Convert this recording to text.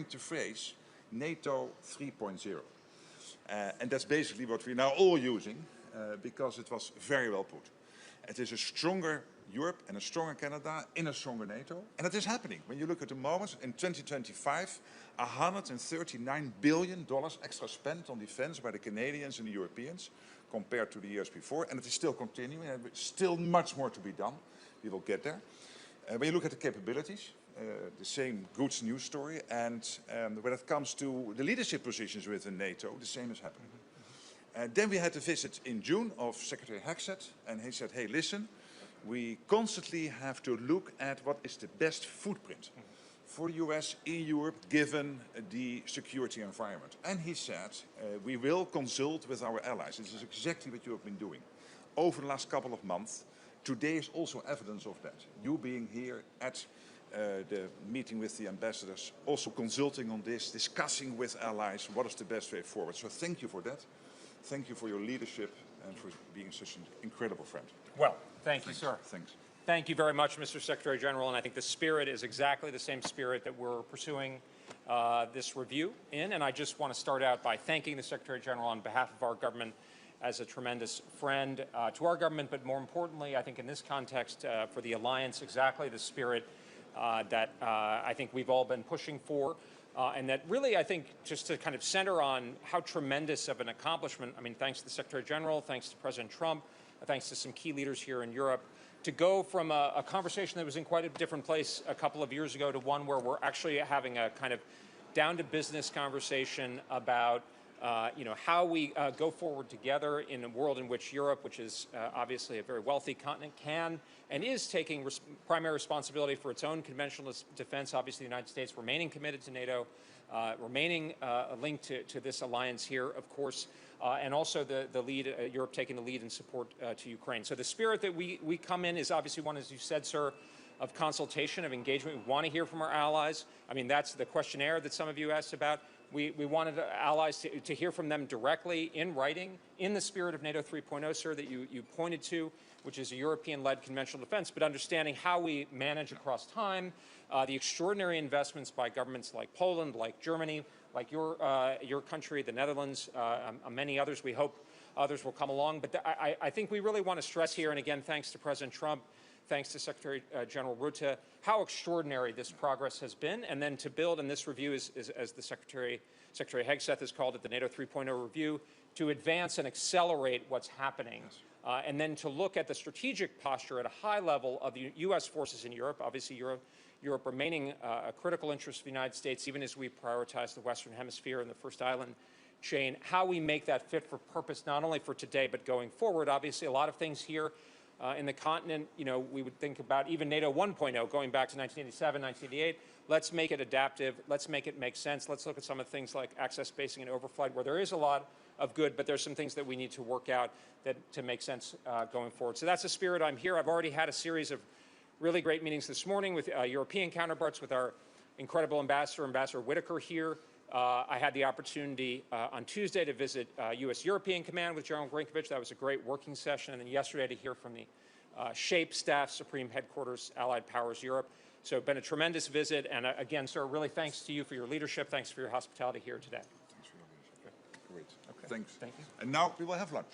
coined the phrase NATO 3.0. And that's basically what we're now all using because it was very well put. It is a stronger Europe and a stronger Canada in a stronger NATO. And it is happening. When you look at the moments, in 2025, $139 billion extra spent on defense by the Canadians and the Europeans compared to the years before. And it is still continuing, and there's still much more to be done. We will get there. When you look at the capabilities, the same good news story. And when it comes to the leadership positions within NATO, the same is happening. Then we had a visit in June of Secretary Hegseth, and he said, hey, listen, we constantly have to look at what is the best footprint for the US in Europe given the security environment. And he said, we will consult with our allies. This is exactly what you have been doing over the last couple of months. Today is also evidence of that. You being here at the meeting with the ambassadors, also consulting on this, discussing with allies what is the best way forward. So thank you for that. Thank you for your leadership and for being such an incredible friend. Well, thank you, sir. Thanks. Thank you very much, Mr. Secretary General. And I think the spirit is exactly the same spirit that we're pursuing this review in. And I just want to start out by thanking the Secretary General on behalf of our government as a tremendous friend to our government, but more importantly, I think in this context, for the alliance, exactly the spirit that I think we've all been pushing for. And that really, I think, just to kind of center on how tremendous of an accomplishment, I mean, thanks to the Secretary General, thanks to President Trump, thanks to some key leaders here in Europe, to go from a conversation that was in quite a different place a couple of years ago to one where we're actually having a kind of down-to-business conversation about how we go forward together in a world in which Europe, which is obviously a very wealthy continent, can and is taking primary responsibility for its own conventional defense. Obviously, the United States remaining committed to NATO, remaining linked to this alliance here, of course, and also the lead, Europe taking the lead in support to Ukraine. So the spirit that we come in is obviously one, as you said, sir, of consultation, of engagement. We want to hear from our allies. I mean, that's the questionnaire that some of you asked about. We wanted allies to hear from them directly in writing, in the spirit of NATO 3.0, sir, that you pointed to, which is a European-led conventional defense, but understanding how we manage across time, the extraordinary investments by governments like Poland, like Germany, like your country, the Netherlands, many others. We hope others will come along. But I think we really want to stress here, and again, thanks to President Trump, thanks to Secretary General Rutte, how extraordinary this progress has been, and then to build, and this review is as the Secretary Hegseth has called it, the NATO 3.0 review, to advance and accelerate what's happening, and then to look at the strategic posture at a high level of the U.S. forces in Europe, obviously Europe remaining a critical interest of the United States, even as we prioritize the Western Hemisphere and the First Island chain, how we make that fit for purpose, not only for today, but going forward. Obviously, a lot of things here in the continent, we would think about even NATO 1.0 going back to 1987, 1988. Let's make it adaptive. Let's make it make sense. Let's look at some of the things like access spacing and overflight, where there is a lot of good, but there's some things that we need to work out to make sense going forward. So that's the spirit. I'm here. I've already had a series of really great meetings this morning with European counterparts, with our incredible Ambassador Whitaker here. I had the opportunity on Tuesday to visit U.S. European Command with General Grinkovich. That was a great working session. And then yesterday to hear from the SHAPE staff, Supreme Headquarters, Allied Powers Europe. So it's been a tremendous visit. And again, sir, really thanks to you for your leadership. Thanks for your hospitality here today. Thanks for your leadership. Great. Okay. Thanks. Thank you. And now we will have lunch.